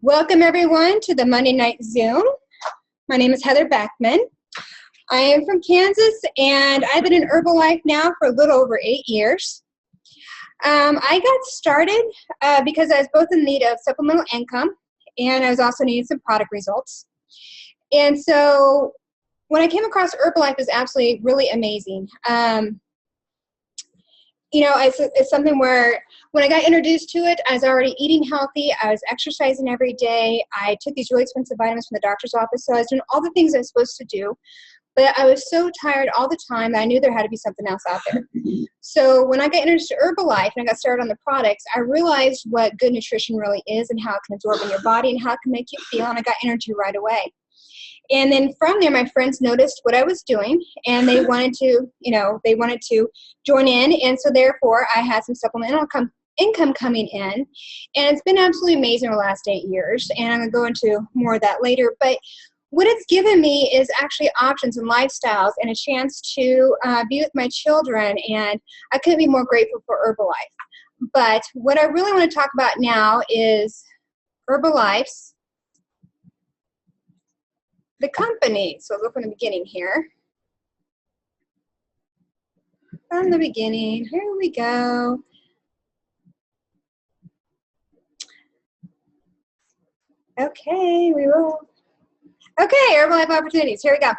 Welcome everyone to the Monday Night Zoom. My name is Heather Beckman. I am from Kansas and I've been in Herbalife now for a little over 8 years. I got started because I was both in need of supplemental income and I was also needing some product results. And so when I came across Herbalife, it was absolutely really amazing. It's something where when I got introduced to it, I was already eating healthy. I was exercising every day. I took these really expensive vitamins from the doctor's office. So I was doing all the things I was supposed to do. But I was so tired all the time that I knew there had to be something else out there. So when I got introduced to Herbalife and I got started on the products, I realized what good nutrition really is and how it can absorb in your body and how it can make you feel. And I got into it right away. And then from there, my friends noticed what I was doing, and they wanted to join in. And so therefore, I had some supplemental income coming in. And it's been absolutely amazing the last 8 years. And I'm going to go into more of that later. But what it's given me is actually options and lifestyles and a chance to be with my children. And I couldn't be more grateful for Herbalife. But what I really want to talk about now is Herbalife's the company. So I'll go from the beginning here. From the beginning, here we go. Okay, Herbalife opportunities, here we go.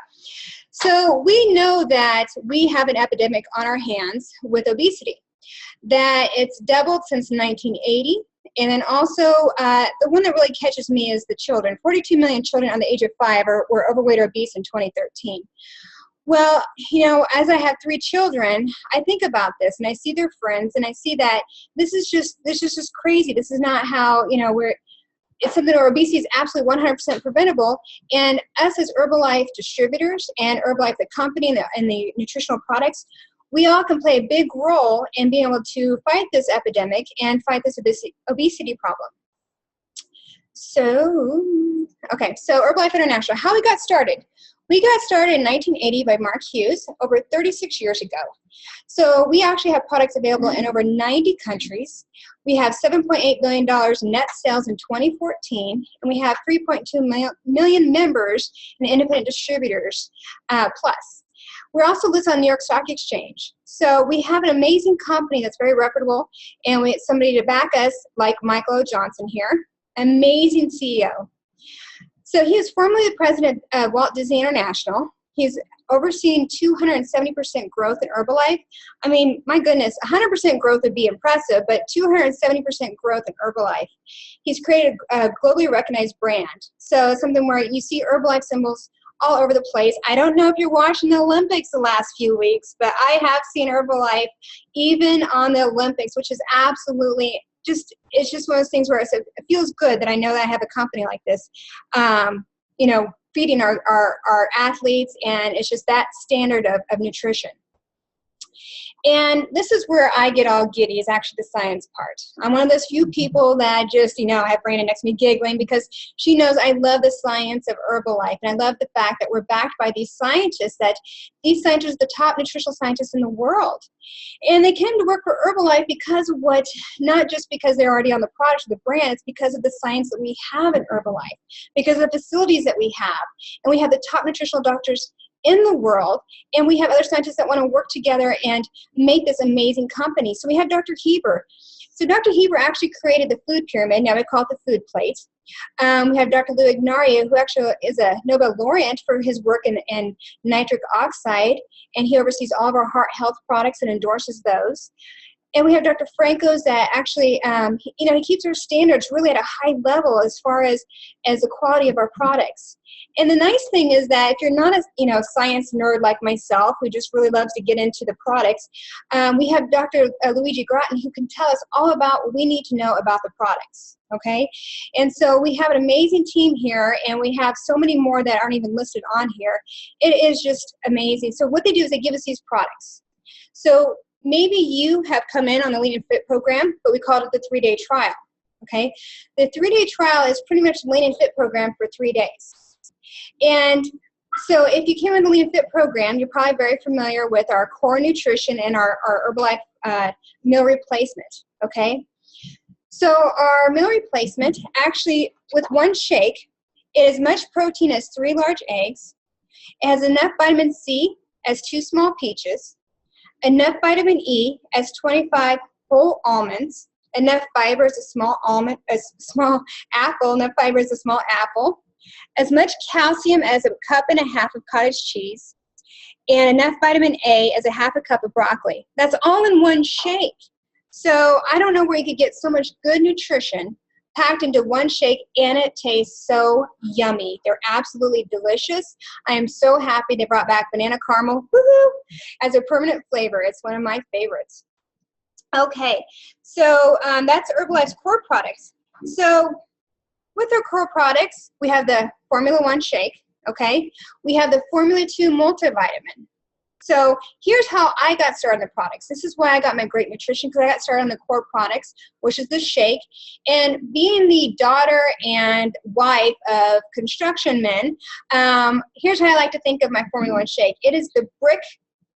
So we know that we have an epidemic on our hands with obesity, that it's doubled since 1980. And then also, the one that really catches me is the children. 42 million children under the age of 5 were overweight or obese in 2013. Well, as I have 3 children, I think about this and I see their friends and I see that this is just crazy. This is not how, it's something where obesity is absolutely 100% preventable. And us as Herbalife distributors and Herbalife, the company and the nutritional products, we all can play a big role in being able to fight this epidemic and fight this obesity problem. So Herbalife International, how we got started. We got started in 1980 by Mark Hughes over 36 years ago. So we actually have products available in over 90 countries. We have $7.8 billion net sales in 2014, and we have 3.2 million members and independent distributors plus. We're also listed on the New York Stock Exchange. So we have an amazing company that's very reputable, and we have somebody to back us like Michael O. Johnson here, amazing CEO. So he was formerly the president of Walt Disney International. He's overseen 270% growth in Herbalife. I mean, my goodness, 100% growth would be impressive, but 270% growth in Herbalife. He's created a globally recognized brand. So something where you see Herbalife symbols all over the place. I don't know if you're watching the Olympics the last few weeks, but I have seen Herbalife even on the Olympics, which is absolutely it's just one of those things where it feels good that I know that I have a company like this, feeding our athletes, and it's just that standard of nutrition. And this is where I get all giddy, is actually the science part. I'm one of those few people that just, I have Brandon next to me giggling because she knows I love the science of Herbalife. And I love the fact that we're backed by these scientists, that these scientists are the top nutritional scientists in the world. And they came to work for Herbalife because of not just because they're already on the product or the brand, it's because of the science that we have in Herbalife, because of the facilities that we have. And we have the top nutritional doctors in the world, and we have other scientists that want to work together and make this amazing company. So we have Dr. Heber. So Dr. Heber actually created the food pyramid. Now we call it the food plate. We have Dr. Lou Ignario, who actually is a Nobel laureate for his work in nitric oxide, and he oversees all of our heart health products and endorses those. And we have Dr. Franco's that actually, he keeps our standards really at a high level as far as the quality of our products. And the nice thing is that if you're not a science nerd like myself, who just really loves to get into the products, we have Dr. Luigi Grattan, who can tell us all about what we need to know about the products. Okay, and so we have an amazing team here, and we have so many more that aren't even listed on here. It is just amazing. So what they do is they give us these products. So maybe you have come in on the Lean and Fit program, but we called it the 3-day trial. Okay, the 3-day trial is pretty much the Lean and Fit program for 3 days. And so if you came in the Lean and Fit program, you're probably very familiar with our core nutrition and our Herbalife meal replacement, okay? So our meal replacement, actually with one shake, it has as much protein as 3 large eggs. It has enough vitamin C as 2 small peaches, enough vitamin E as 25 whole almonds, enough fiber as a small apple, enough fiber as a small apple, as much calcium as a cup and a half of cottage cheese, and enough vitamin A as a half a cup of broccoli. That's all in one shake. So I don't know where you could get so much good nutrition packed into one shake, and it tastes so yummy. They're absolutely delicious. I am so happy they brought back banana caramel, woohoo, as a permanent flavor. It's one of my favorites. Okay, so that's Herbalife's core products. So with our core products, we have the Formula 1 shake, okay? We have the Formula 2 multivitamin. So here's how I got started on the products. This is why I got my great nutrition, because I got started on the core products, which is the shake. And being the daughter and wife of construction men, here's how I like to think of my Formula 1 shake. It is the brick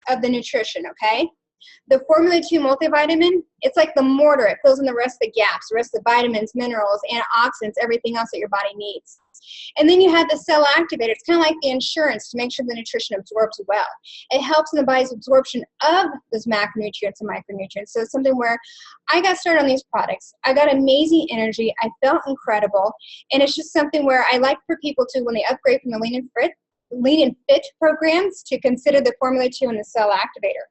of the nutrition, okay? The Formula 2 multivitamin, it's like the mortar. It fills in the rest of the gaps, the rest of the vitamins, minerals, antioxidants, everything else that your body needs. And then you have the cell activator. It's kind of like the insurance to make sure the nutrition absorbs well. It helps in the body's absorption of those macronutrients and micronutrients. So it's something where I got started on these products. I got amazing energy. I felt incredible. And it's just something where I like for people to, when they upgrade from the Lean and Fit programs, to consider the Formula 2 and the cell activator.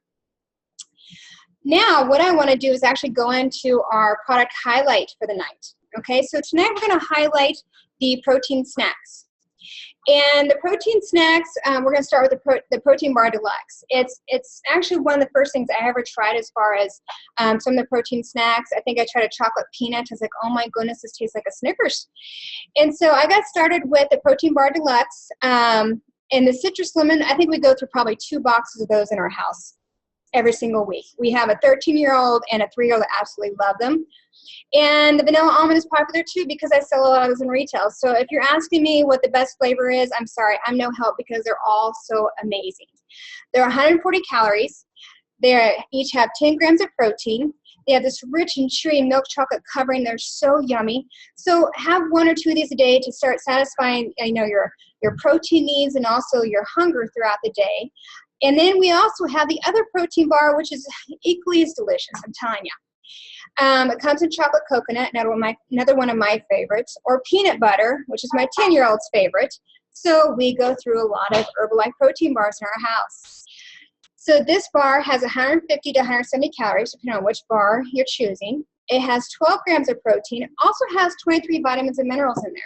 Now, what I want to do is actually go into our product highlight for the night. Okay, so tonight we're going to highlight the protein snacks. And the protein snacks, we're going to start with the Protein Bar Deluxe. It's actually one of the first things I ever tried as far as some of the protein snacks. I think I tried a chocolate peanut. I was like, oh my goodness, this tastes like a Snickers. And so I got started with the Protein Bar Deluxe. And the citrus lemon, I think we go through probably 2 boxes of those in our house every single week. We have a 13-year-old and a 3-year-old that absolutely love them. And the vanilla almond is popular too because I sell a lot of those in retail. So if you're asking me what the best flavor is, I'm sorry, I'm no help because they're all so amazing. They're 140 calories. They each have 10 grams of protein. They have this rich and chewy milk chocolate covering. They're so yummy. So have 1 or 2 of these a day to start satisfying, your protein needs and also your hunger throughout the day. And then we also have the other protein bar, which is equally as delicious, I'm telling you. It comes in chocolate coconut, another one of my favorites, or peanut butter, which is my 10-year-old's favorite. So we go through a lot of Herbalife protein bars in our house. So this bar has 150 to 170 calories, depending on which bar you're choosing. It has 12 grams of protein. It also has 23 vitamins and minerals in there.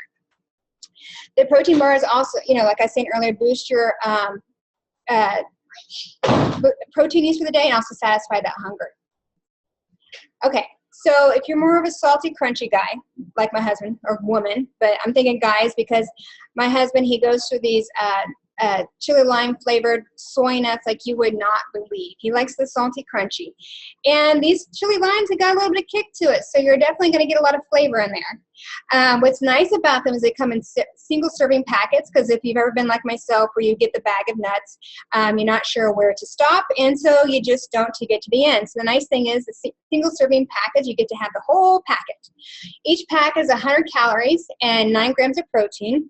The protein bar is also, like I said earlier, boost your protein needs for the day and also satisfy that hunger. Okay, so if you're more of a salty, crunchy guy, like my husband, or woman, but I'm thinking guys because my husband, he goes through these chili lime flavored soy nuts like you would not believe. He likes the salty, crunchy. And these chili limes have got a little bit of kick to it, so you're definitely going to get a lot of flavor in there. What's nice about them is they come in single serving packets, because if you've ever been like myself where you get the bag of nuts, you're not sure where to stop, and so you just don't to get to the end. So the nice thing is the single serving package, you get to have the whole packet. Each pack is 100 calories and 9 grams of protein.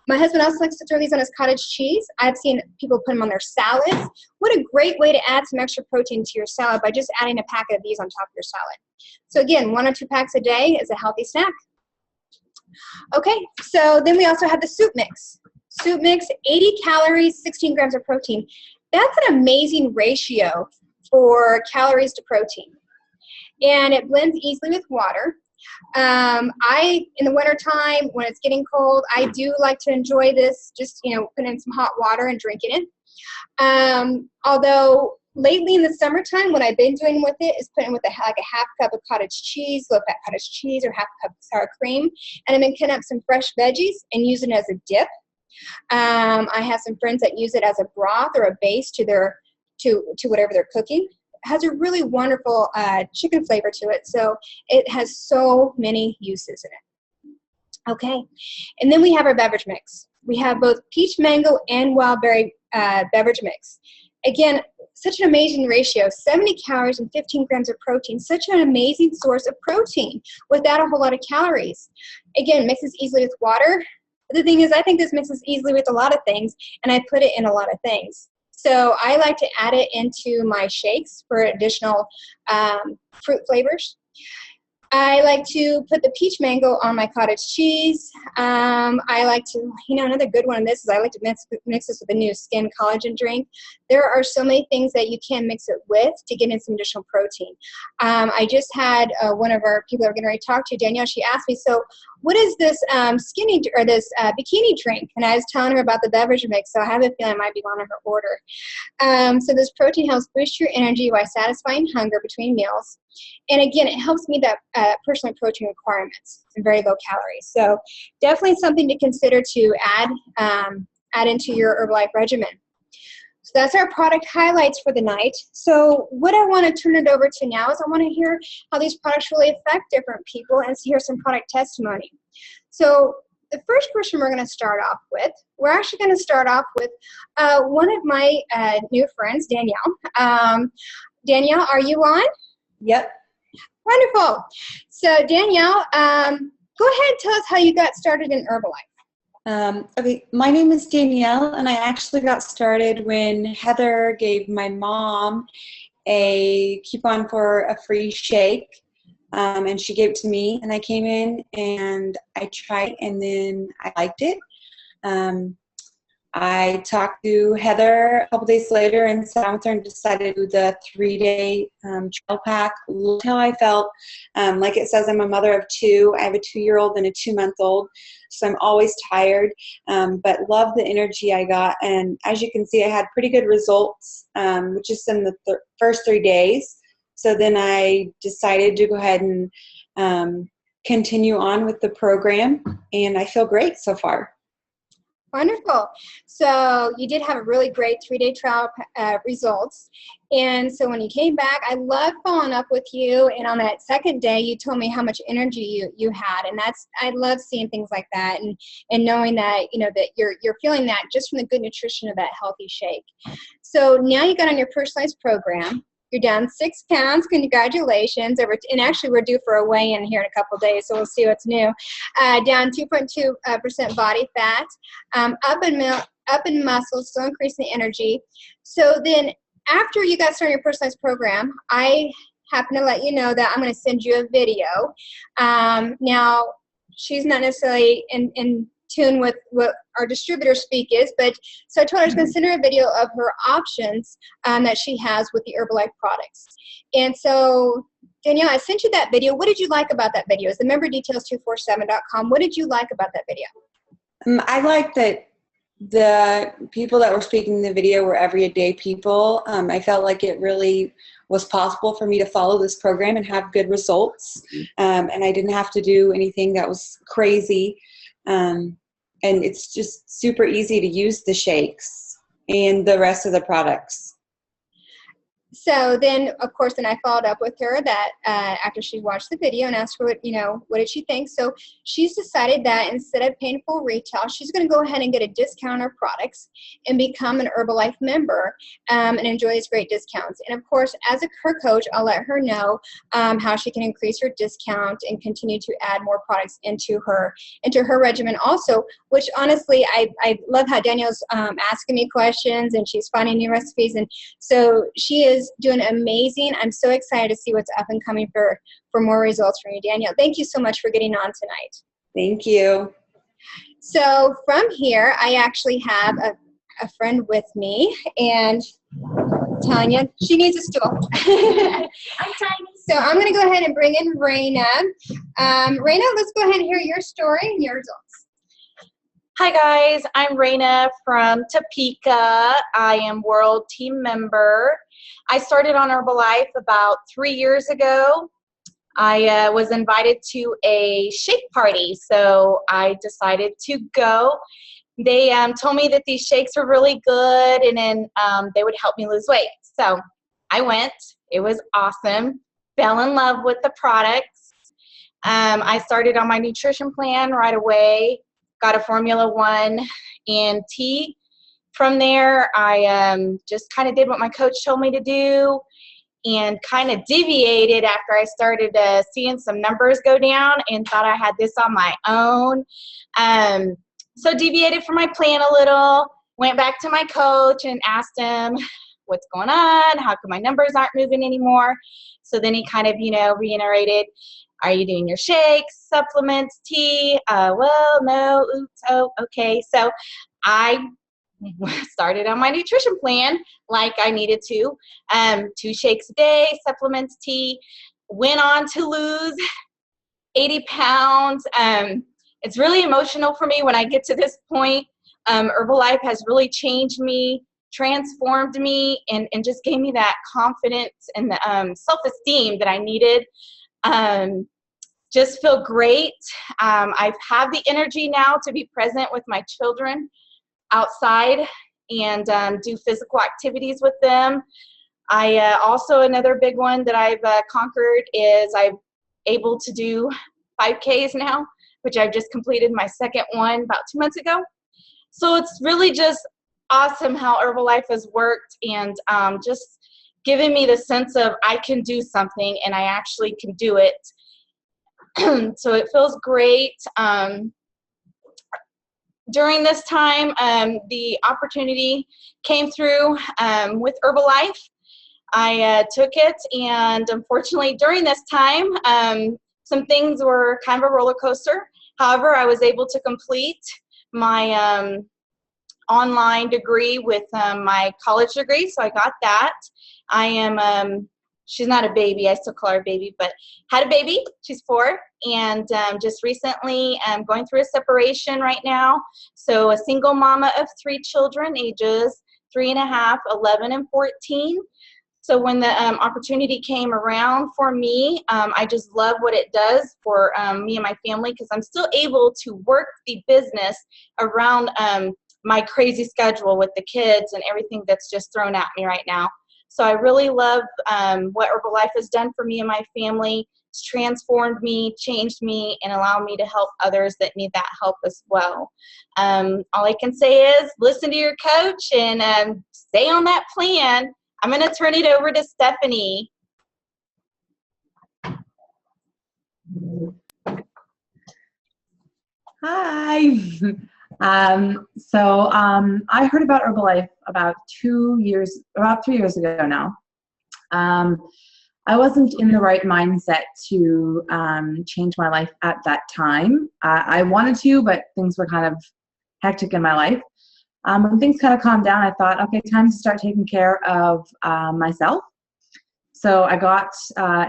My husband also likes to throw these on his cottage cheese. I've seen people put them on their salads. What a great way to add some extra protein to your salad by just adding a packet of these on top of your salad. So again, 1 or 2 packs a day is a healthy snack. Okay, so then we also have the soup mix. Soup mix, 80 calories, 16 grams of protein. That's an amazing ratio for calories to protein. And it blends easily with water. In the wintertime, when it's getting cold, I do like to enjoy this, just, putting in some hot water and drinking it. Although lately in the summertime, what I've been doing with it is putting with a half cup of cottage cheese, low-fat cottage cheese, or half a cup of sour cream. And I've been cutting up some fresh veggies and using it as a dip. I have some friends that use it as a broth or a base to whatever they're cooking. Has a really wonderful chicken flavor to it, so it has so many uses in it. Okay, and then we have our beverage mix. We have both peach mango and wild berry beverage mix. Again, such an amazing ratio, 70 calories and 15 grams of protein, such an amazing source of protein without a whole lot of calories. Again, mixes easily with water. The thing is, I think this mixes easily with a lot of things, and I put it in a lot of things. So I like to add it into my shakes for additional fruit flavors. I like to put the peach mango on my cottage cheese. I like to, another good one of this is I like to mix this with a new skin collagen drink. There are so many things that you can mix it with to get in some additional protein. I just had one of our people that we're getting ready to talk to, Danielle, she asked me, so what is this bikini drink? And I was telling her about the beverage mix, so I have a feeling it might be on her order. So this protein helps boost your energy while satisfying hunger between meals. And again, it helps meet that personal protein requirements and very low calories. So definitely something to consider to add into your Herbalife regimen. So that's our product highlights for the night. So what I want to turn it over to now is I want to hear how these products really affect different people and hear some product testimony. So the first person we're going to start off with, we're actually going to start off with one of my new friends, Danielle. Danielle, are you on? Yep. Wonderful. So Danielle, go ahead and tell us how you got started in Herbalife. Okay, my name is Danielle, and I actually got started when Heather gave my mom a coupon for a free shake, and she gave it to me, and I came in and I tried, and then I liked it. I talked to Heather a couple days later and sat down with her and decided to do the 3-day trial pack. Loved how I felt. Like it says, I'm a mother of 2. I have a 2-year-old and a 2-month-old, so I'm always tired, but love the energy I got. And as you can see, I had pretty good results, which is in the first 3 days. So then I decided to go ahead and continue on with the program, and I feel great so far. Wonderful. So you did have a really great 3-day trial results. And so when you came back, I loved following up with you. And on that second day, you told me how much energy you had. And I love seeing things like that and knowing that, that you're feeling that just from the good nutrition of that healthy shake. So now you got on your personalized program. You're down 6 pounds. Congratulations. And actually, we're due for a weigh-in here in a couple of days, so we'll see what's new. Down 2.2% body fat. Up in muscle, still increasing the energy. So then after you got started your personalized program, I happen to let you know that I'm going to send you a video. Now, she's not necessarily in tune with what our distributor speak is, but so I told her I was going to send her a video of her options that she has with the Herbalife products. And so, Danielle, I sent you that video. What did you like about that video? It's the memberdetails247.com. What did you like about that video? I like that the people that were speaking in the video were everyday people. I felt like it really was possible for me to follow this program and have good results, and I didn't have to do anything that was crazy. And it's just super easy to use the shakes and the rest of the products. So then, of course, then I followed up with her that after she watched the video and asked her what did she think. So she's decided that instead of paying full retail, she's going to go ahead and get a discount on her products and become an Herbalife member and enjoy these great discounts. And of course, as her coach, I'll let her know how she can increase her discount and continue to add more products into her regimen also, which honestly, I love how Danielle's asking me questions and she's finding new recipes. And so she is doing amazing. I'm so excited to see what's up and coming for more results from you, Danielle. Thank you so much for getting on tonight. Thank you. So from here, I actually have a friend with me, and Tanya, she needs a stool. I'm tiny. So I'm going to go ahead and bring in Raina. Raina, let's go ahead and hear your story and your results. Hi guys, I'm Raina from Topeka. I am World Team Member. I started on Herbalife about 3 years ago. I was invited to a shake party, so I decided to go. They told me that these shakes were really good and then they would help me lose weight. So I went. It was awesome. Fell in love with the products. I started on my nutrition plan right away. Got a Formula 1 and tea, From there, I just kind of did what my coach told me to do and kind of deviated after I started seeing some numbers go down and thought I had this on my own. So deviated from my plan a little, went back to my coach and asked him, what's going on? How come my numbers aren't moving anymore? So then he kind of, reiterated, are you doing your shakes, supplements, tea? Well, no, oops, oh, okay. So I started on my nutrition plan like I needed to. 2 shakes a day, supplements, tea. Went on to lose 80 pounds. It's really emotional for me when I get to this point. Herbalife has really changed me, transformed me, and just gave me that confidence and the self-esteem that I needed. Just feel great. I have the energy now to be present with my children outside and do physical activities with them. I also, another big one that I've conquered is I'm able to do 5Ks now, which I've just completed my second one about 2 months ago. So it's really just awesome how Herbalife has worked and just giving me the sense of I can do something and I actually can do it. So it feels great. During this time, the opportunity came through with Herbalife. I took it, and unfortunately during this time, some things were kind of a roller coaster. However, I was able to complete my online degree with my college degree, so I got that. I am, she's not a baby, I still call her a baby, but had a baby, she's 4, and just recently I'm going through a separation right now. So a single mama of 3 children, ages 3.5, 11, and 14. So when the opportunity came around for me, I just love what it does for me and my family, because I'm still able to work the business around my crazy schedule with the kids and everything that's just thrown at me right now. So I really love what Herbalife has done for me and my family. It's transformed me, changed me, and allowed me to help others that need that help as well. All I can say is listen to your coach and stay on that plan. I'm going to turn it over to Stephanie. Hi. I heard about Herbalife about 3 years ago now. I wasn't in the right mindset to change my life at that time. I wanted to, but things were kind of hectic in my life. When things kind of calmed down, I thought, okay, time to start taking care of myself. So I got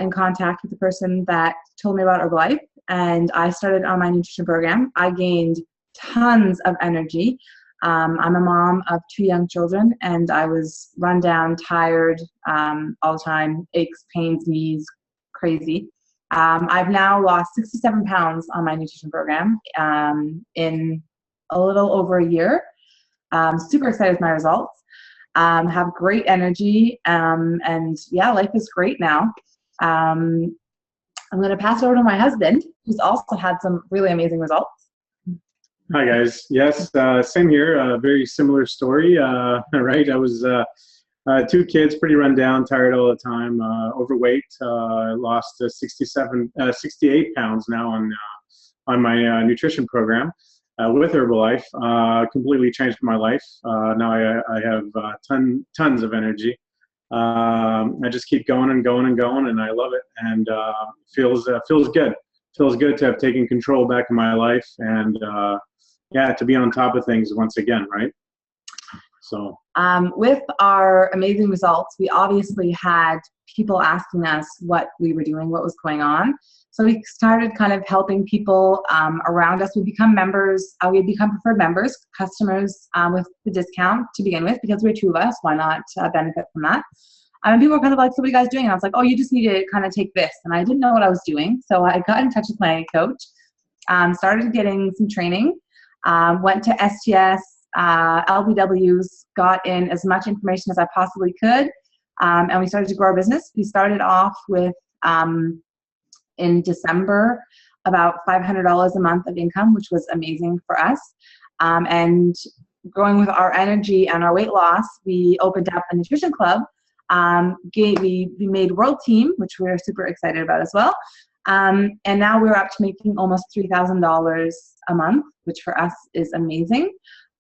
in contact with the person that told me about Herbalife, and I started on my nutrition program. I gained tons of energy. I'm a mom of 2 young children, and I was run down, tired all the time, aches, pains, knees, crazy. I've now lost 67 pounds on my nutrition program in a little over a year. Super excited with my results. Have great energy, and yeah, life is great now. I'm going to pass it over to my husband, who's also had some really amazing results. Hi guys. Yes, same here. Very similar story. Right. I was 2 kids, pretty run down, tired all the time, overweight. I lost 68 pounds now on my nutrition program with Herbalife. Completely changed my life. Now I have tons of energy. I just keep going and going and going, and I love it. And feels good. Feels good to have taken control back in my life, and yeah, to be on top of things once again, right? So with our amazing results, we obviously had people asking us what we were doing, what was going on. So we started kind of helping people around us. We become members. We become preferred members, customers with the discount to begin with, because we're 2 of us. Why not benefit from that? And people were kind of like, so what are you guys doing? And I was like, oh, you just need to kind of take this. And I didn't know what I was doing. So I got in touch with my coach, started getting some training, went to STS, LBWs, got in as much information as I possibly could, and we started to grow our business. We started off with, in December, about $500 a month of income, which was amazing for us. And going with our energy and our weight loss, we opened up a nutrition club. We made World Team, which we're super excited about as well. And now we're up to making almost $3,000 a month, which for us is amazing.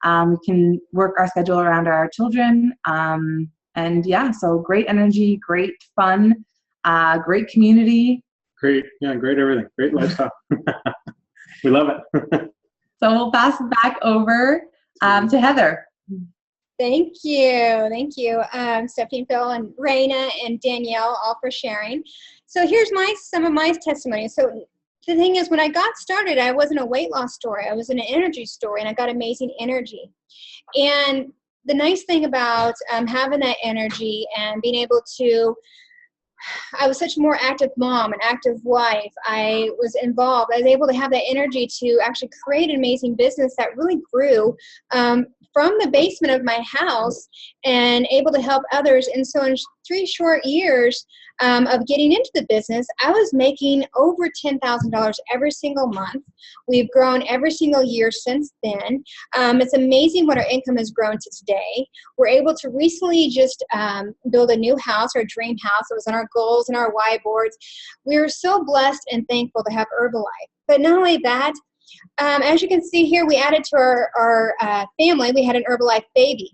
We can work our schedule around our children. And yeah, so great energy, great fun, great community. Great. Yeah, great everything. Great lifestyle. We love it. So we'll pass it back over to Heather. Thank you. Thank you, Stephanie, Phil, and Raina, and Danielle, all for sharing. So here's some of my testimonies. So the thing is, when I got started, I wasn't a weight loss story. I was an energy story, and I got amazing energy. And the nice thing about having that energy and being able to, I was such a more active mom, an active wife. I was involved. I was able to have that energy to actually create an amazing business that really grew from the basement of my house and able to help others. And so in 3 short years of getting into the business, I was making over $10,000 every single month. We've grown every single year since then. It's amazing what our income has grown to today. We're able to recently just build a new house, our dream house. It was on our goals and our whiteboards. We were so blessed and thankful to have Herbalife. But not only that, as you can see here, we added to our family, we had an Herbalife baby.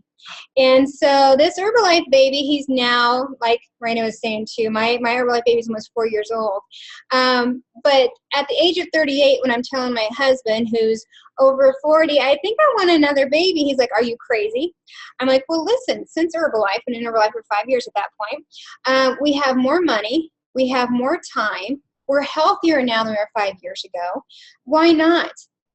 And so this Herbalife baby, he's now, like Raina was saying too, my Herbalife baby is almost 4 years old. But at the age of 38, when I'm telling my husband, who's over 40, I think I want another baby, he's like, are you crazy? I'm like, well, listen, since Herbalife, been in Herbalife for 5 years at that point, we have more money, we have more time, we're healthier now than we were 5 years ago. Why not?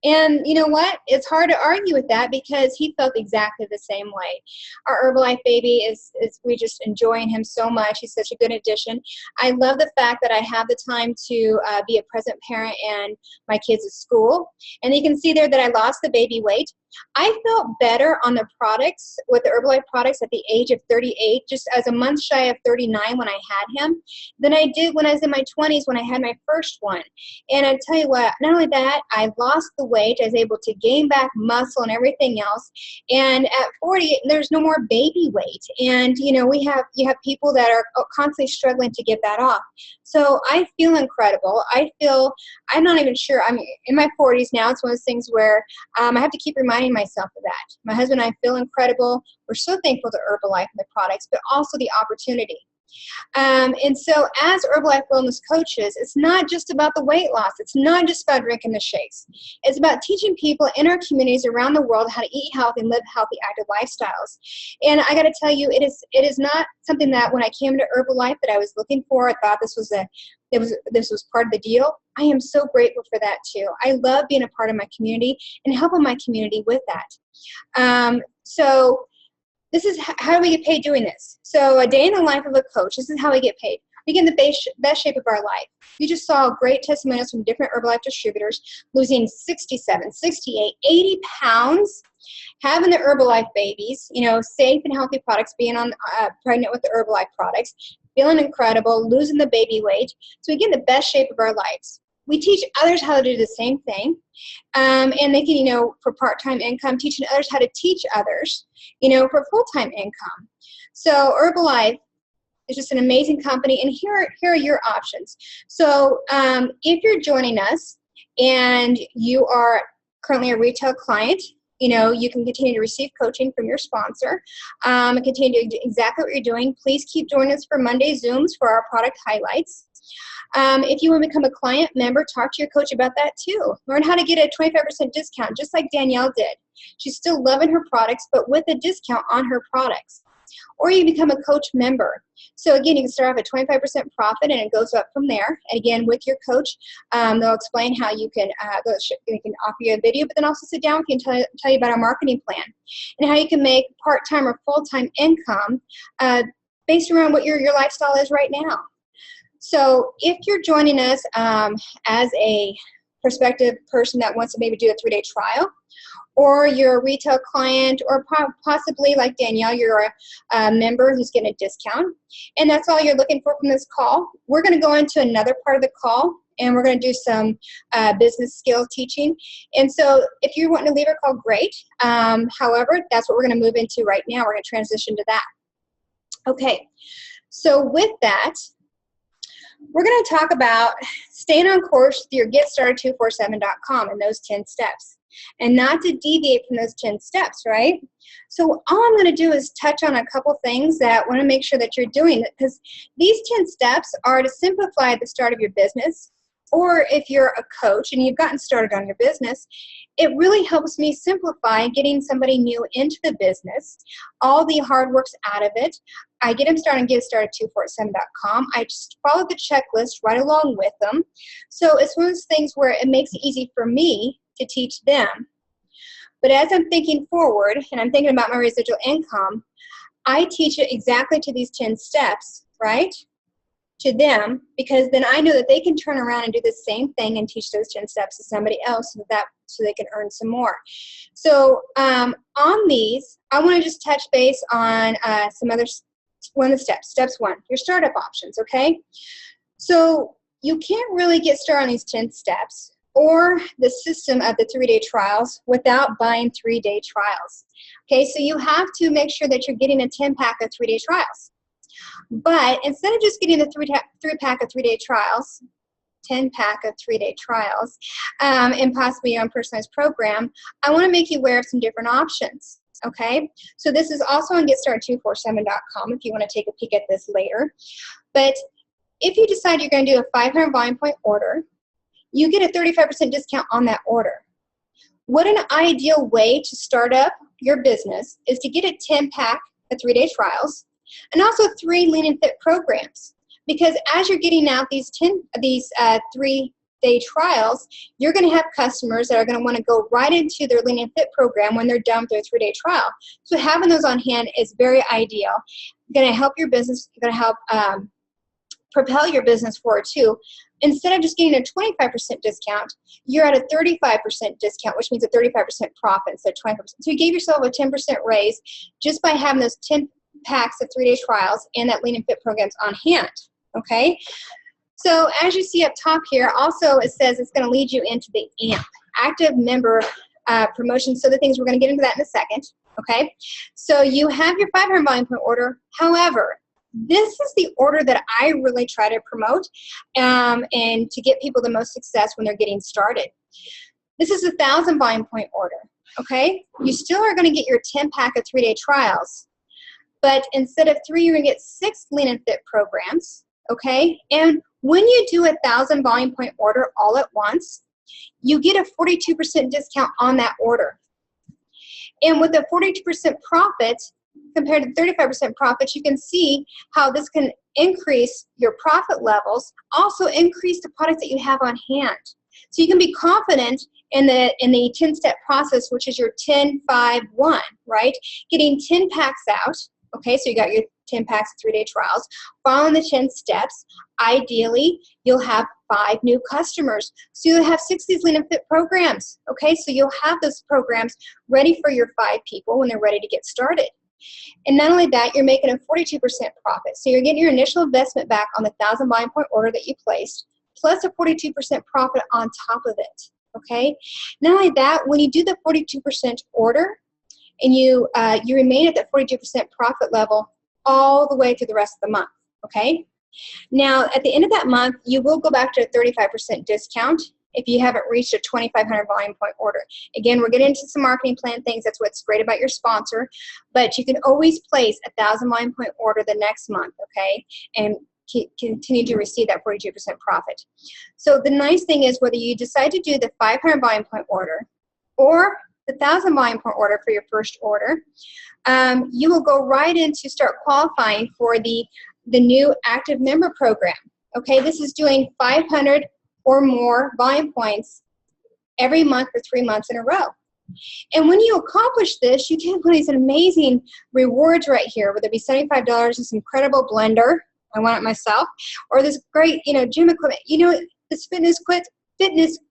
And you know what? It's hard to argue with that because he felt exactly the same way. Our Herbalife baby we just enjoying him so much. He's such a good addition. I love the fact that I have the time to be a present parent and my kids at school. And you can see there that I lost the baby weight. I felt better on the products, with the Herbalife products, at the age of 38, just as a month shy of 39 when I had him, than I did when I was in my 20s when I had my first one. And I tell you what, not only that, I lost the weight. I was able to gain back muscle and everything else. And at 40, there's no more baby weight. And you know, you have people that are constantly struggling to get that off. So I feel incredible. I'm not even sure. I'm in my 40s now. It's one of those things where I have to keep reminding myself of that. My husband and I feel incredible. We're so thankful to Herbalife and the products, but also the opportunity. And so as Herbalife Wellness coaches, it's not just about the weight loss. It's not just about drinking the shakes. It's about teaching people in our communities around the world how to eat healthy and live healthy, active lifestyles. And I got to tell you, it is not something that when I came to Herbalife that I was looking for. I thought this was part of the deal. I am so grateful for that too. I love being a part of my community and helping my community with that. So this is how do we get paid doing this? So a day in the life of a coach, this is how we get paid. We get in the best shape of our life. You just saw great testimonials from different Herbalife distributors losing 67, 68, 80 pounds, having the Herbalife babies, safe and healthy products, being pregnant with the Herbalife products, feeling incredible, losing the baby weight. So we get in the best shape of our lives. We teach others how to do the same thing. And they can, for part-time income, teaching others how to teach others, for full-time income. So Herbalife is just an amazing company. And here are your options. So if you're joining us and you are currently a retail client, you can continue to receive coaching from your sponsor and continue to do exactly what you're doing. Please keep joining us for Monday Zooms for our product highlights. If you want to become a client member, talk to your coach about that too. Learn how to get a 25% discount, just like Danielle did. She's still loving her products, but with a discount on her products. Or you become a coach member. So again, you can start off at 25% profit, and it goes up from there. And again, with your coach, they'll explain how you can offer you a video, but then also sit down with you and tell you about our marketing plan and how you can make part-time or full-time income based around what your lifestyle is right now. So if you're joining us as a prospective person that wants to maybe do a 3-day trial, or you're a retail client, or possibly like Danielle, you're a member who's getting a discount, and that's all you're looking for from this call, we're going to go into another part of the call, and we're going to do some business skill teaching. And so if you're wanting to leave a call, great. However, that's what we're going to move into right now. We're going to transition to that. Okay, so with that, we're going to talk about staying on course with your GetStarted247.com and those 10 steps, and not to deviate from those 10 steps, right? So all I'm going to do is touch on a couple things that I want to make sure that you're doing, because these 10 steps are to simplify the start of your business. Or if you're a coach and you've gotten started on your business, it really helps me simplify getting somebody new into the business. All the hard work's out of it. I get them started on GetStarted247.com. I just follow the checklist right along with them. So it's one of those things where it makes it easy for me to teach them. But as I'm thinking forward and I'm thinking about my residual income, I teach it exactly to these 10 steps, right? To them, because then I know that they can turn around and do the same thing and teach those 10 steps to somebody else so they can earn some more. So on these, I want to just touch base on one of the steps. Steps 1, your startup options, okay? So you can't really get started on these 10 steps or the system of the 3-day trials without buying 3-day trials. Okay, so you have to make sure that you're getting a 10-pack of 3-day trials. But instead of just getting the 3-pack of 3-day trials, 10-pack of 3-day trials, and possibly your own personalized program, I want to make you aware of some different options. Okay, so this is also on GetStarted247.com if you want to take a peek at this later. But if you decide you're going to do a 500 volume point order, you get a 35% discount on that order. What an ideal way to start up your business is to get a 10-pack of 3-day trials and also 3 lean and fit programs. Because as you're getting out these 3-day trials, you're going to have customers that are going to want to go right into their lean and fit program when they're done with their 3-day trial. So having those on hand is very ideal. Going to help your business, going to help propel your business forward too. Instead of just getting a 25% discount, you're at a 35% discount, which means a 35% profit instead of 20%. So you gave yourself a 10% raise just by having those 10 packs of 3-day trials and that lean and fit programs on hand. Okay, so as you see up top here, also it says it's going to lead you into the AMP, active member promotion. So the things, we're going to get into that in a second. Okay, so you have your 500 volume point order. However, this is the order that I really try to promote and to get people the most success when they're getting started. This is a 1,000 volume point order. Okay, you still are going to get your 10-pack of 3-day trials, but instead of 3, you're going to get 6 lean and fit programs. Okay, and when you do a 1,000 volume point order all at once, you get a 42% discount on that order. And with a 42% profit compared to 35% profits, you can see how this can increase your profit levels, also increase the products that you have on hand. So you can be confident in the 10-step process, which is your 10-5-1, right? Getting 10 packs out. Okay, so you got your 10 packs of 3-day trials. Following the 10 steps, ideally, you'll have 5 new customers. So you'll have 6 of these lean and fit programs. Okay, so you'll have those programs ready for your 5 people when they're ready to get started. And not only that, you're making a 42% profit. So you're getting your initial investment back on the 1,000 volume point order that you placed, plus a 42% profit on top of it. Okay, not only that, when you do the 42% order, and you remain at that 42% profit level all the way through the rest of the month, okay? Now, at the end of that month, you will go back to a 35% discount if you haven't reached a 2,500 volume point order. Again, we're getting into some marketing plan things. That's what's great about your sponsor. But you can always place a 1,000 volume point order the next month, okay? And continue to receive that 42% profit. So the nice thing is, whether you decide to do the 500 volume point order or the 1,000 volume point order for your first order, you will go right in to start qualifying for the new active member program. Okay, this is doing 500 or more volume points every month for 3 months in a row. And when you accomplish this, you get one of these amazing rewards right here, whether it be $75, this incredible blender, I want it myself, or this great, gym equipment. This fitness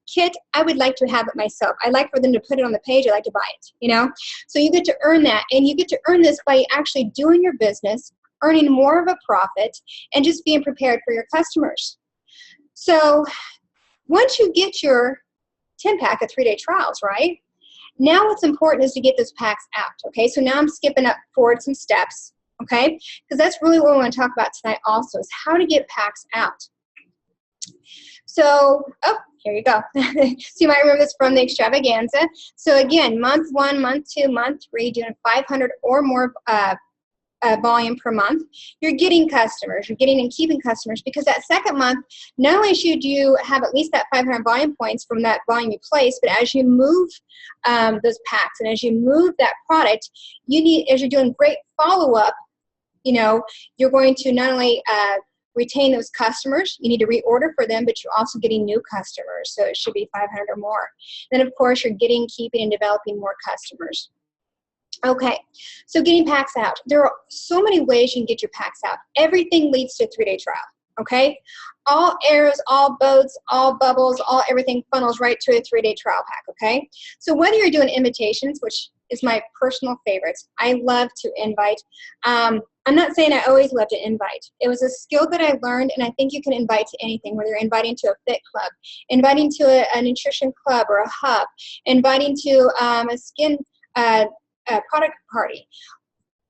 kit, I would like to have it myself. I like for them to put it on the page. I like to buy it, So you get to earn that, and you get to earn this by actually doing your business, earning more of a profit, and just being prepared for your customers. So Once you get your 10-pack of 3-day trials, right? Now what's important is to get those packs out, okay? So now I'm skipping up forward some steps, okay? Because that's really what we want to talk about tonight also, is how to get packs out. So, oh, here you go. So you might remember this from the extravaganza. So again, month 1, month 2, month 3, doing 500 or more volume per month, you're getting customers, you're getting and keeping customers, because that second month, not only should you have at least that 500 volume points from that volume you place, but as you move those packs and as you move that product, you need, as you're doing great follow-up, you know, you're going to not only retain those customers, you need to reorder for them, but you're also getting new customers, so it should be 500 or more. Then of course you're getting, keeping, and developing more customers. Okay, so getting packs out. There are so many ways you can get your packs out. Everything leads to a 3-day trial, okay? All arrows, all boats, all bubbles, all everything funnels right to a 3-day trial pack, okay? So whether you're doing invitations, which is my personal favorites, I love to invite. I'm not saying I always love to invite. It was a skill that I learned, and I think you can invite to anything, whether you're inviting to a fit club, inviting to a nutrition club or a hub, inviting to a skin product party,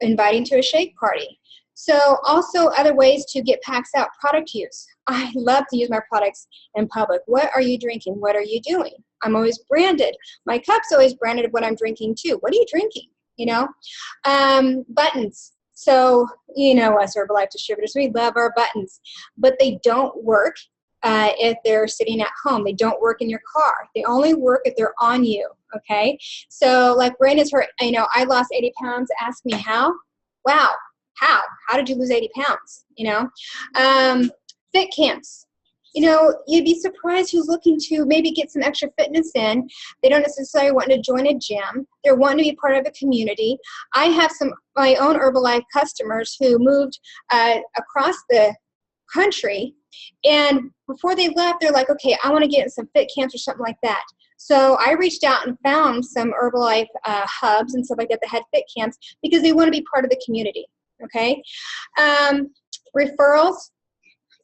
inviting to a shake party. So also other ways to get packs out, product use. I love to use my products in public. What are you drinking? What are you doing? I'm always branded. My cup's always branded what I'm drinking too. What are you drinking? You know, buttons. So, you know, us Herbalife distributors, we love our buttons, but they don't work if they're sitting at home. They don't work in your car. They only work if they're on you, okay? So like Raina's hurt, you know, I lost 80 pounds. Ask me how? Wow, how? How did you lose 80 pounds, you know? Fit camps. You know, you'd be surprised who's looking to maybe get some extra fitness in. They don't necessarily want to join a gym. They're wanting to be part of a community. I have some my own Herbalife customers who moved across the country, and before they left, they're like, okay, I want to get in some fit camps or something like that. So I reached out and found some Herbalife hubs and stuff like that that had fit camps, because they want to be part of the community, okay? Referrals.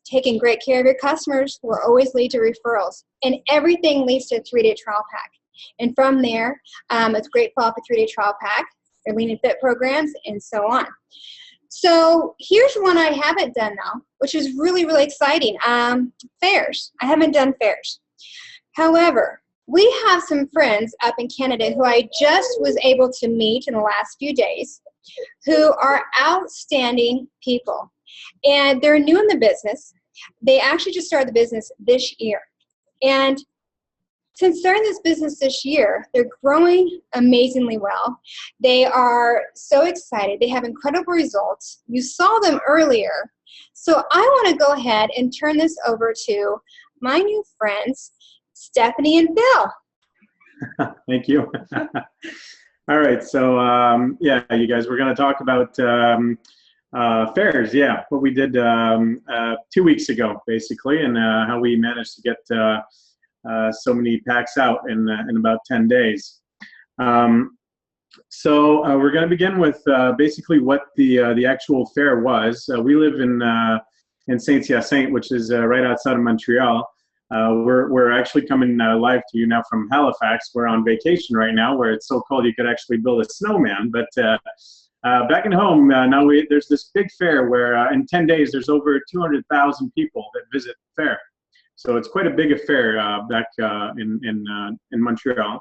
Taking great care of your customers will always lead to referrals, and everything leads to a 3-day trial pack. And from there, it's great follow-up a 3-day trial pack, their lean and fit programs, and so on. So here's one I haven't done now, which is really, really exciting. Fairs. I haven't done fairs. However, we have some friends up in Canada who I just was able to meet in the last few days, who are outstanding people. And they're new in the business. They actually just started the business this year. And since starting this business this year, they're growing amazingly well. They are so excited. They have incredible results. You saw them earlier. So I want to go ahead and turn this over to my new friends, Stephanie and Bill. Thank you. All right. So, yeah, you guys, we're going to talk about fairs. Yeah, what we did 2 weeks ago, basically, and how we managed to get so many packs out in about 10 days. So we're going to begin with basically what the actual fair was. We live in Saint-Hyacinthe, which is right outside of Montreal. We're actually coming live to you now from Halifax. We're on vacation right now, where it's so cold you could actually build a snowman. But back at home, now there's this big fair where in 10 days there's over 200,000 people that visit the fair. So it's quite a big affair back in Montreal.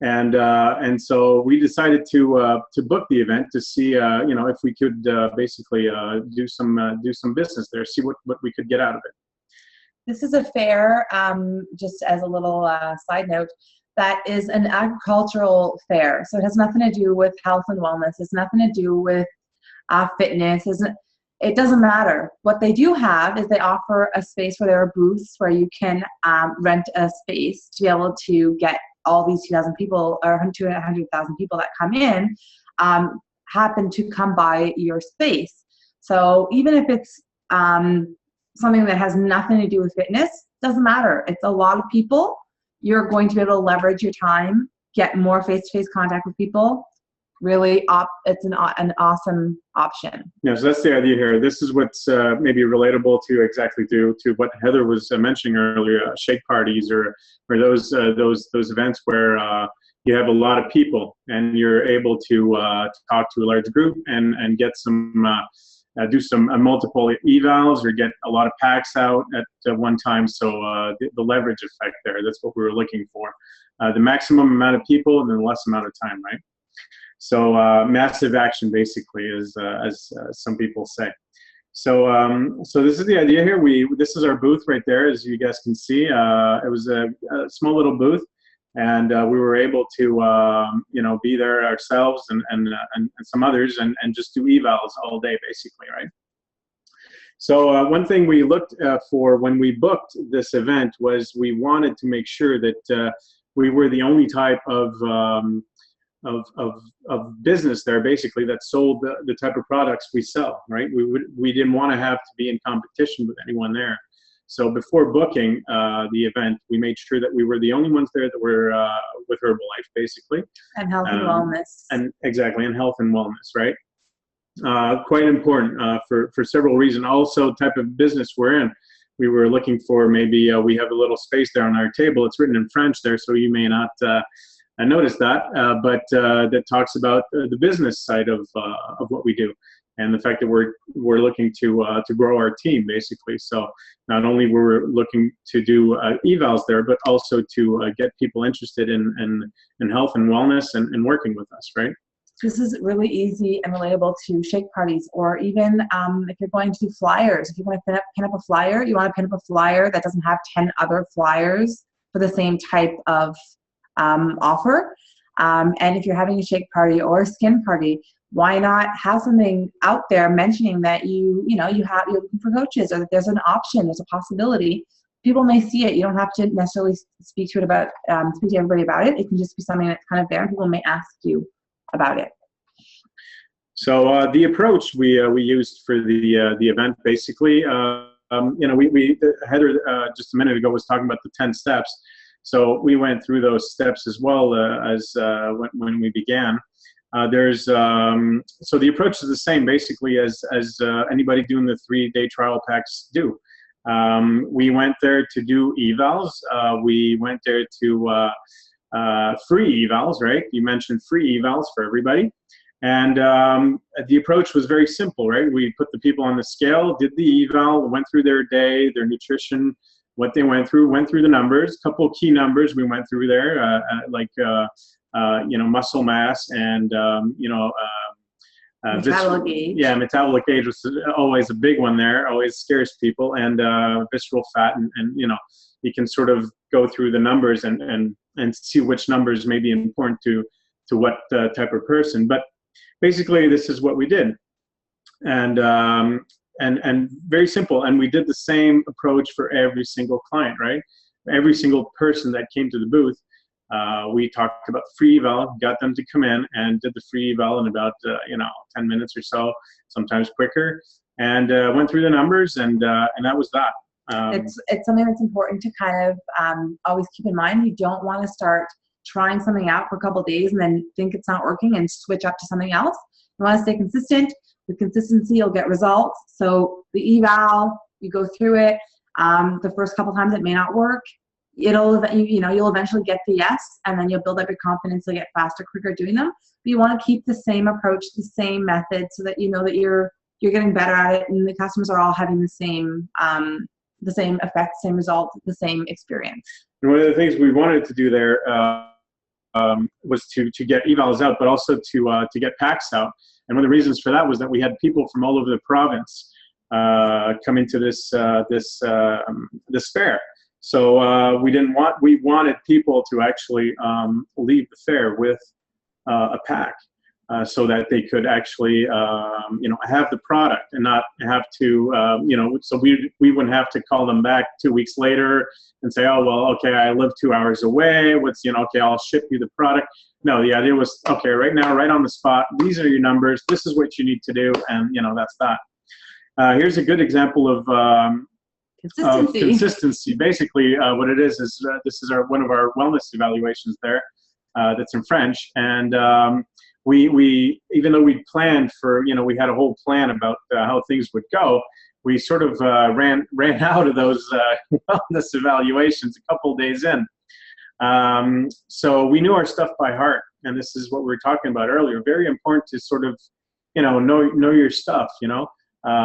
And so we decided to book the event to see you know, if we could basically do some business there, see what we could get out of it. This is a fair, just as a little side note, that is an agricultural fair. So it has nothing to do with health and wellness. It's nothing to do with fitness. It doesn't matter. What they do have is they offer a space where there are booths where you can rent a space to be able to get all these 2,000 people or 200,000 people that come in happen to come by your space. So even if it's something that has nothing to do with fitness, doesn't matter. It's a lot of people. You're going to be able to leverage your time, get more face-to-face contact with people, really it's an awesome option. Yeah, so that's the idea here. This is what's maybe relatable to exactly to what Heather was mentioning earlier, shake parties or those events where you have a lot of people and you're able to talk to a large group and get some do some multiple evals or get a lot of packs out at one time. So the leverage effect there, that's what we were looking for. The maximum amount of people and then the less amount of time, right? So massive action, basically, as some people say. So so this is the idea here. This is our booth right there, as you guys can see. It was a small little booth, and we were able to be there ourselves and some others and just do evals all day, basically, right? So one thing we looked for when we booked this event was we wanted to make sure that we were the only type of business there, basically, that sold the type of products we sell, right? We didn't want to have to be in competition with anyone there. So before booking the event, we made sure that we were the only ones there that were with Herbalife, basically. And health and wellness. And exactly, and health and wellness, right? Quite important for several reasons. Also, type of business we're in. We were looking for maybe we have a little space there on our table. It's written in French there, so you may not notice that, but that talks about the business side of what we do, and the fact that we're looking to grow our team, basically. So not only were we looking to do evals there, but also to get people interested in health and wellness and working with us, right? This is really easy and relatable to shake parties, or even if you're going to do flyers. If you want to pin up a flyer, you want to pin up a flyer that doesn't have 10 other flyers for the same type of offer. And if you're having a shake party or a skin party, why not have something out there mentioning that you're looking for coaches, or that there's an option, there's a possibility. People may see it. You don't have to necessarily speak to everybody about it. It can just be something that's kind of there, and people may ask you about it. So the approach we used for the event, basically, Heather just a minute ago was talking about the 10 steps. So we went through those steps as well as when we began. So the approach is the same, basically, as anybody doing the 3-day trial packs do. We went there to do evals. We went there to free evals, right? You mentioned free evals for everybody. And the approach was very simple, right? We put the people on the scale, did the eval, went through their day, their nutrition, what they went through the numbers, couple key numbers we went through there, like muscle mass and metabolic age. Yeah, metabolic age was always a big one there, always scares people, and visceral fat, and you can sort of go through the numbers and see which numbers may be important to what type of person. But basically, this is what we did, and very simple. And we did the same approach for every single client, right? Every single person that came to the booth, we talked about the free eval, got them to come in and did the free eval in about 10 minutes or so, sometimes quicker, and went through the numbers, and that was that. It's something that's important to kind of always keep in mind. You don't want to start trying something out for a couple of days and then think it's not working and switch up to something else. You want to stay consistent. With consistency, you'll get results. So the eval, you go through it. The first couple times it may not work. You'll eventually get the yes, and then you'll build up your confidence. You'll get faster, quicker doing them. But you want to keep the same approach, the same method, so that you know that you're getting better at it, and the customers are all having the same effect, same result, the same experience. And one of the things we wanted to do there was to get evals out, but also to get packs out. And one of the reasons for that was that we had people from all over the province come into this fair. So we wanted people to actually leave the fair with a pack, so that they could actually have the product and not have to so we wouldn't have to call them back 2 weeks later and say, oh well, okay, I live 2 hours away, okay, I'll ship you the product. No, the idea was, okay, right now, right on the spot, these are your numbers, this is what you need to do, and that's that. Here's a good example of consistency. Basically, what it is this is one of our wellness evaluations there, that's in French, and we even though we planned for, we had a whole plan about how things would go, we sort of ran out of those wellness evaluations a couple days in. So we knew our stuff by heart, and this is what we were talking about earlier. Very important to sort of, know your stuff.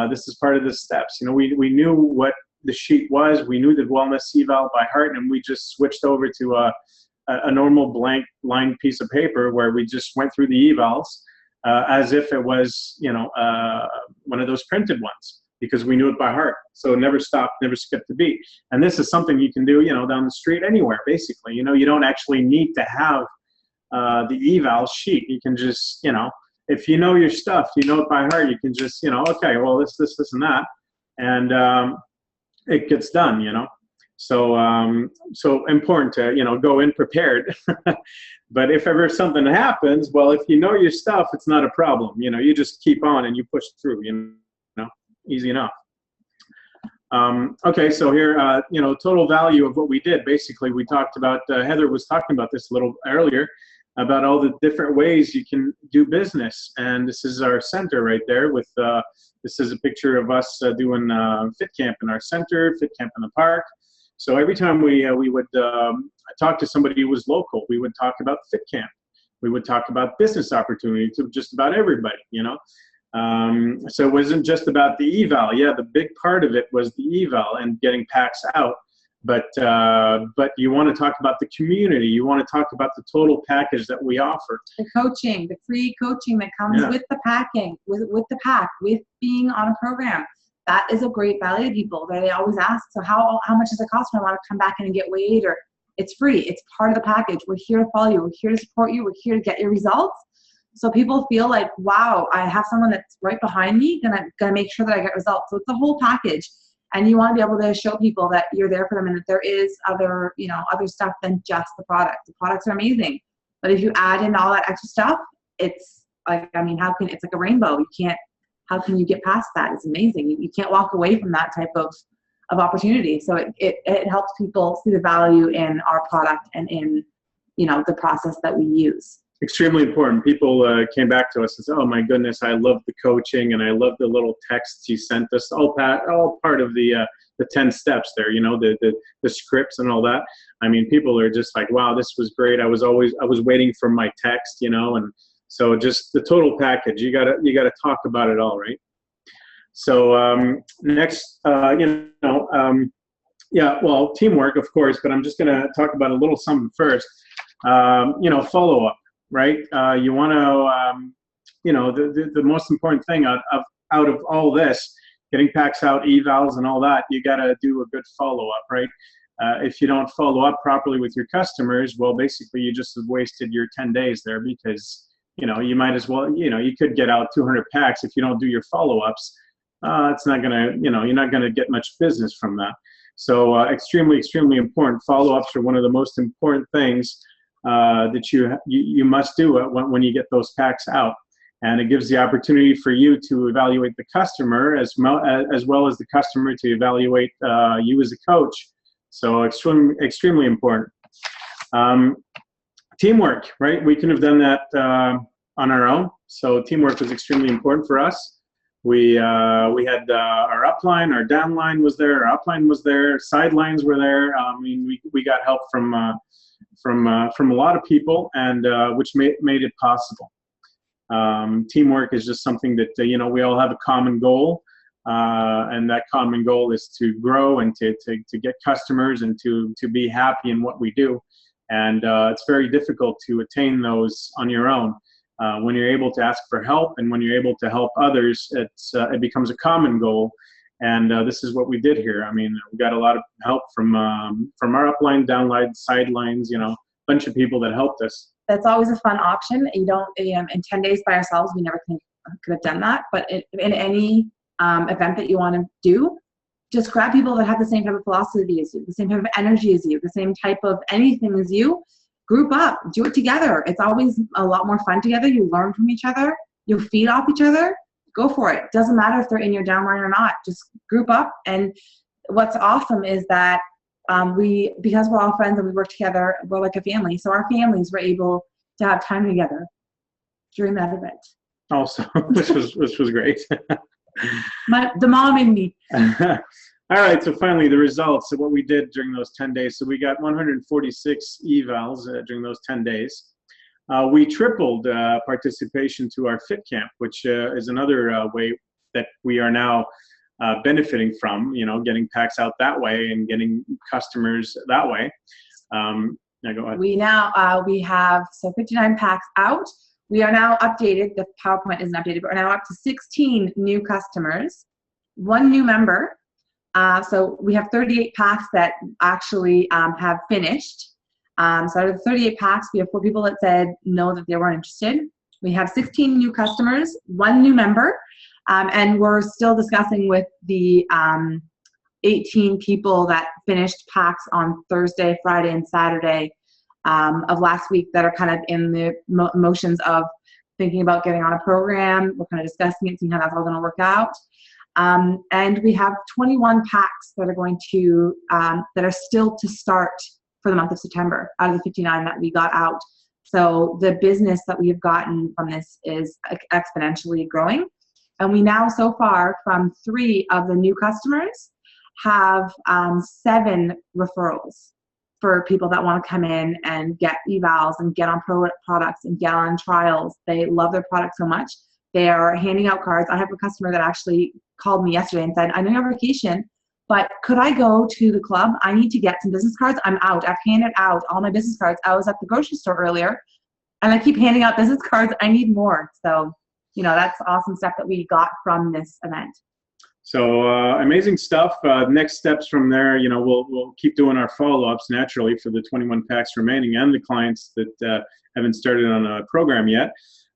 This is part of the steps. We knew what the sheet was. We knew the wellness eval by heart, and we just switched over to a normal blank line piece of paper where we just went through the evals as if it was, one of those printed ones, because we knew it by heart. So never stopped, never skipped a beat. And this is something you can do, down the street anywhere, basically. You don't actually need to have the eval sheet. You can just, if you know your stuff, you know it by heart, you can just, okay, well, this, and that. And it gets done, So, so important to, go in prepared. But if ever something happens, well, if you know your stuff, it's not a problem. You just keep on and you push through, easy enough. Okay, so here, total value of what we did. Basically, we talked about, Heather was talking about this a little earlier, about all the different ways you can do business. And this is our center right there with, this is a picture of us doing Fit Camp in our center, Fit Camp in the park. So every time we would talk to somebody who was local, we would talk about Fit Camp. We would talk about business opportunity to just about everybody, So it wasn't just about the eval. Yeah, the big part of it was the eval and getting packs out. But you want to talk about the community. You want to talk about the total package that we offer. The coaching, the free coaching that comes with the packing, with the pack, with being on a program. That is a great value to people. They always ask, so how much does it cost when I want to come back in and get weighed? Or it's free. It's part of the package. We're here to follow you. We're here to support you. We're here to get your results. So people feel like, wow, I have someone that's right behind me, gonna make sure that I get results. So it's the whole package. And you want to be able to show people that you're there for them and that there is other, other stuff than just the product. The products are amazing. But if you add in all that extra stuff, it's like, it's like a rainbow. How can you get past that? It's amazing. You can't walk away from that type of opportunity. So it helps people see the value in our product and in, the process that we use. Extremely important. People came back to us and said, oh my goodness, I love the coaching and I love the little texts you sent us, all part of the 10 steps there, the scripts and all that. People are just like, wow, this was great. I was waiting for my text, and so just the total package, you gotta talk about it all, right? So next, teamwork, of course, but I'm just gonna talk about a little something first. Follow up. Right? You want to, the most important thing out of all this, getting packs out, evals and all that, you got to do a good follow-up, right? If you don't follow up properly with your customers, well, basically you just have wasted your 10 days there because, you might as well, you could get out 200 packs if you don't do your follow-ups. It's not going to, you're not going to get much business from that. So extremely, extremely important. Follow-ups are one of the most important things that you must do when you get those packs out, and it gives the opportunity for you to evaluate the customer as well as the customer to evaluate you as a coach. So extremely important. Teamwork, right? We couldn't have done that on our own. So teamwork was extremely important for us. We had our upline, our downline was there, our upline was there, sidelines were there. We got help from a lot of people, and which made it possible. Teamwork is just something that we all have a common goal, and that common goal is to grow and to get customers and to be happy in what we do. And it's very difficult to attain those on your own. When you're able to ask for help and when you're able to help others, it becomes a common goal. And this is what we did here. We got a lot of help from our upline, downline, sidelines, a bunch of people that helped us. That's always a fun option. You don't, in 10 days by ourselves, we never could have done that. But in any event that you want to do, just grab people that have the same type of philosophy as you, the same type of energy as you, the same type of anything as you. Group up, do it together. It's always a lot more fun together. You learn from each other. You feed off each other. Go for it. Doesn't matter if they're in your downline or not. Just group up. And what's awesome is that because we're all friends and we work together, we're like a family. So our families were able to have time together. during that event. Also, which was great. The mom in me. All right, so finally the results of what we did during those 10 days. So we got 146 evals during those 10 days. We tripled participation to our Fit Camp, which is another way that we are now benefiting from, getting packs out that way and getting customers that way. Now go ahead. We have 59 packs out. We are now updated. The PowerPoint isn't updated, but we're now up to 16 new customers, 1 new member. So we have 38 packs that actually have finished. So out of the 38 packs, we have 4 people that said no, that they weren't interested. We have 16 new customers, 1 new member, and we're still discussing with the 18 people that finished packs on Thursday, Friday, and Saturday of last week that are kind of in the motions of thinking about getting on a program. We're kind of discussing it, seeing how that's all going to work out. And we have 21 packs that are going to, that are still to start for the month of September out of the 59 that we got out. So the business that we have gotten from this is exponentially growing. And we now, so far, from 3 of the new customers, have 7 referrals for people that want to come in and get evals and get on products and get on trials. They love their product so much. They are handing out cards. I have a customer that actually called me yesterday and said, I know you're on vacation, but could I go to the club? I need to get some business cards. I'm out. I've handed out all my business cards. I was at the grocery store earlier, and I keep handing out business cards. I need more. So, that's awesome stuff that we got from this event. So amazing stuff. Next steps from there, we'll keep doing our follow-ups naturally for the 21 packs remaining and the clients that haven't started on a program yet.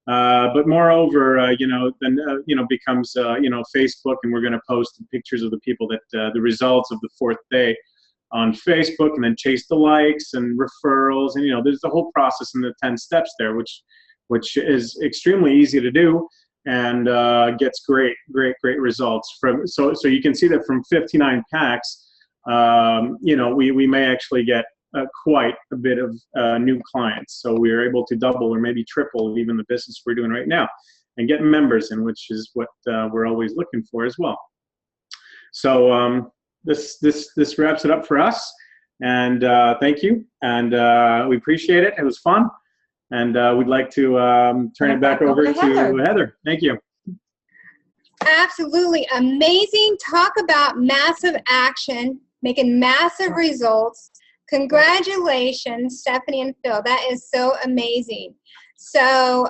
But moreover, then becomes Facebook, and we're going to post pictures of the people that the results of the 4th day on Facebook, and then chase the likes and referrals, and there's the whole process in the 10 steps there, which is extremely easy to do. And gets great results from. So you can see that from 59 packs, we may actually get quite a bit of new clients. So we are able to double or maybe triple even the business we're doing right now, and get members in, which is what we're always looking for as well. So this wraps it up for us. And thank you, and we appreciate it. It was fun. And we'd like to turn it back over to Heather. Thank you. Absolutely amazing. Talk about massive action, making massive results. Congratulations, Stephanie and Phil. That is so amazing. So,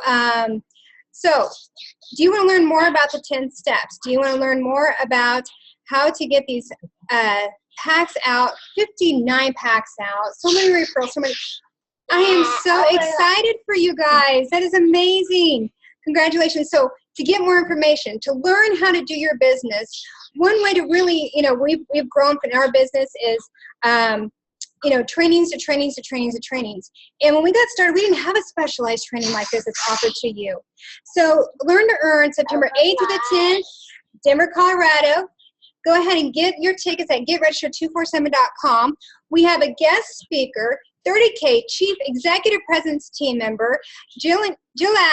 do you want to learn more about the 10 steps? Do you want to learn more about how to get these packs out? 59 packs out. So many referrals. So many. I am so excited for you guys. That is amazing. Congratulations. So to get more information, to learn how to do your business, one way to really, we've grown in our business is, trainings to trainings to trainings to trainings. And when we got started, we didn't have a specialized training like this that's offered to you. So Learn to Earn, September 8th to the 10th, Denver, Colorado. Go ahead and get your tickets at getregistered247.com. We have a guest speaker, 30K Chief Executive Presence Team member, Jill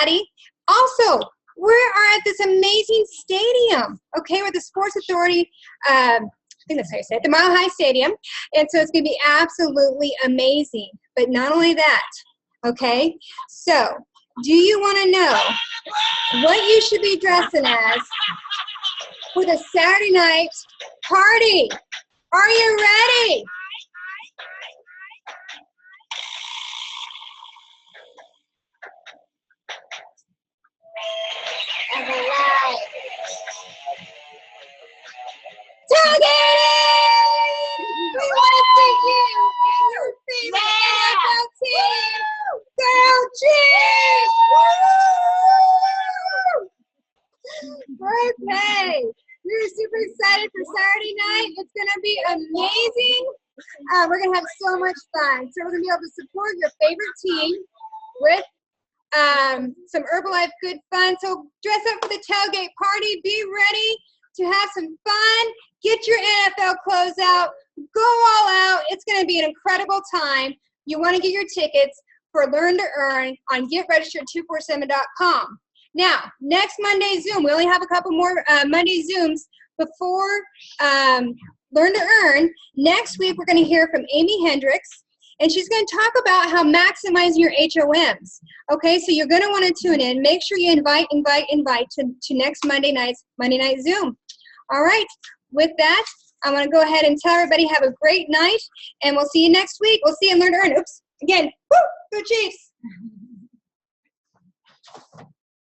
Addy. Also, we are at this amazing stadium, okay, with the Sports Authority, I think that's how you say it, the Mile High Stadium. And so it's going to be absolutely amazing. But not only that, okay, so do you want to know what you should be dressing as for the Saturday night party? Are you ready? We want to see you and your favorite NFL team, Girl Chiefs! Okay, we're super excited for Saturday night. It's going to be amazing. We're going to have so much fun. So we're going to be able to support your favorite team with some Herbalife good fun. So dress up for the tailgate party. Be ready to have some fun. Get your NFL clothes out. Go all out. It's going to be an incredible time. You want to get your tickets. for Learn to Earn on getregistered247.com. Now, next Monday Zoom, we only have a couple more Monday Zooms before Learn to Earn. Next week, we're going to hear from Amy Hendricks, and she's going to talk about how maximizing your HOMs. Okay, so you're going to want to tune in. Make sure you invite to next Monday night Zoom. All right, with that, I want to go ahead and tell everybody have a great night, and we'll see you next week. We'll see you in Learn to Earn. Oops, again, woo, go Chiefs.